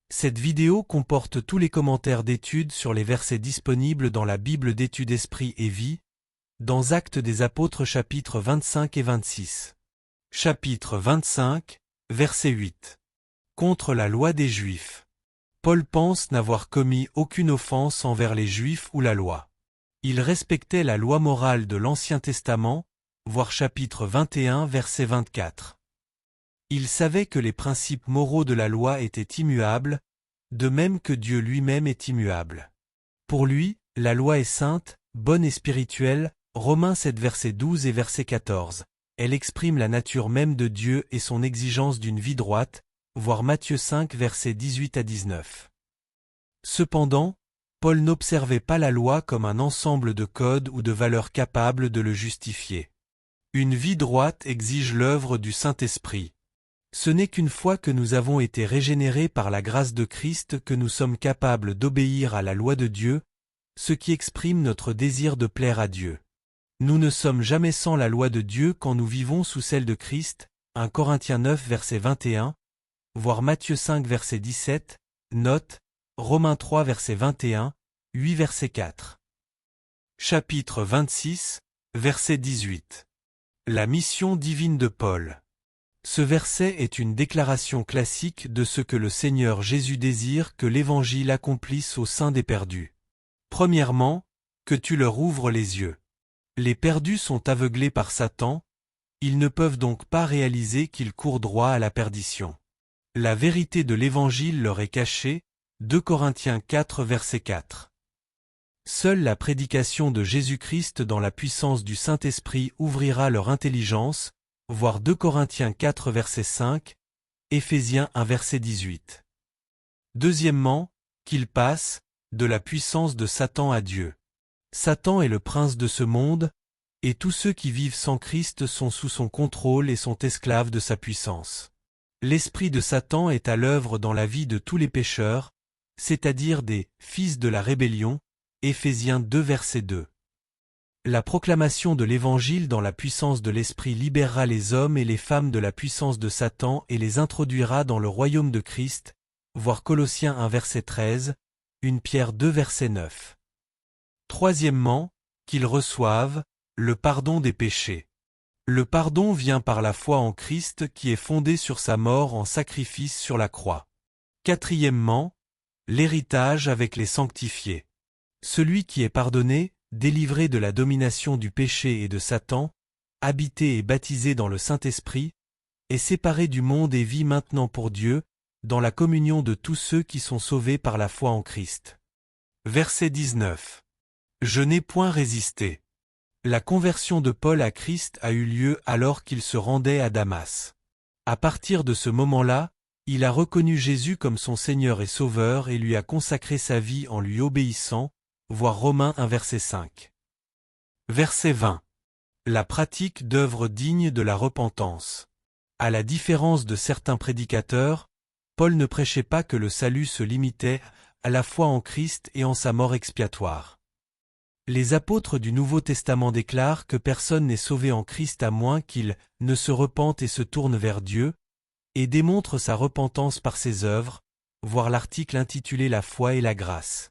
Cette vidéo comporte tous les commentaires d'études sur les versets disponibles dans la Bible d'études Esprit et Vie, dans Actes des Apôtres chapitres 25 et 26. Chapitre 25, verset 8. Contre la loi des Juifs. Paul pense n'avoir commis aucune offense envers les Juifs ou la loi. Il respectait la loi morale de l'Ancien Testament, voir chapitre 21 verset 24. Il savait que les principes moraux de la loi étaient immuables, de même que Dieu lui-même est immuable. Pour lui, la loi est sainte, bonne et spirituelle, Romains 7 verset 12 et verset 14. Elle exprime la nature même de Dieu et son exigence d'une vie droite, voir Matthieu 5 versets 18 à 19. Cependant, Paul n'observait pas la loi comme un ensemble de codes ou de valeurs capables de le justifier. Une vie droite exige l'œuvre du Saint-Esprit. Ce n'est qu'une fois que nous avons été régénérés par la grâce de Christ que nous sommes capables d'obéir à la loi de Dieu, ce qui exprime notre désir de plaire à Dieu. Nous ne sommes jamais sans la loi de Dieu quand nous vivons sous celle de Christ, 1 Corinthiens 9 verset 21, voir Matthieu 5 verset 17, note, Romains 3 verset 21, 8 verset 4. Chapitre 26, verset 18. La mission divine de Paul. Ce verset est une déclaration classique de ce que le Seigneur Jésus désire que l'Évangile accomplisse au sein des perdus. Premièrement, que tu leur ouvres les yeux. Les perdus sont aveuglés par Satan, ils ne peuvent donc pas réaliser qu'ils courent droit à la perdition. La vérité de l'Évangile leur est cachée, 2 Corinthiens 4 verset 4. Seule la prédication de Jésus-Christ dans la puissance du Saint-Esprit ouvrira leur intelligence, voir 2 Corinthiens 4 verset 5, Éphésiens 1 verset 18. Deuxièmement, qu'ils passent, de la puissance de Satan à Dieu. Satan est le prince de ce monde, et tous ceux qui vivent sans Christ sont sous son contrôle et sont esclaves de sa puissance. L'esprit de Satan est à l'œuvre dans la vie de tous les pécheurs, c'est-à-dire des « fils de la rébellion » Éphésiens 2 verset 2. La proclamation de l'Évangile dans la puissance de l'Esprit libérera les hommes et les femmes de la puissance de Satan et les introduira dans le royaume de Christ, voir Colossiens 1 verset 13, 1 Pierre 2 verset 9. Troisièmement, qu'ils reçoivent le pardon des péchés. Le pardon vient par la foi en Christ qui est fondé sur sa mort en sacrifice sur la croix. Quatrièmement, l'héritage avec les sanctifiés. Celui qui est pardonné, délivré de la domination du péché et de Satan, habité et baptisé dans le Saint-Esprit, est séparé du monde et vit maintenant pour Dieu, dans la communion de tous ceux qui sont sauvés par la foi en Christ. Verset 19. Je n'ai point résisté. La conversion de Paul à Christ a eu lieu alors qu'il se rendait à Damas. À partir de ce moment-là, il a reconnu Jésus comme son Seigneur et Sauveur et lui a consacré sa vie en lui obéissant, voir Romains 1 verset 5. Verset 20. La pratique d'œuvres dignes de la repentance. À la différence de certains prédicateurs, Paul ne prêchait pas que le salut se limitait à la foi en Christ et en sa mort expiatoire. Les apôtres du Nouveau Testament déclarent que personne n'est sauvé en Christ à moins qu'il ne se repente et se tourne vers Dieu, et démontre sa repentance par ses œuvres, voir l'article intitulé La foi et la grâce.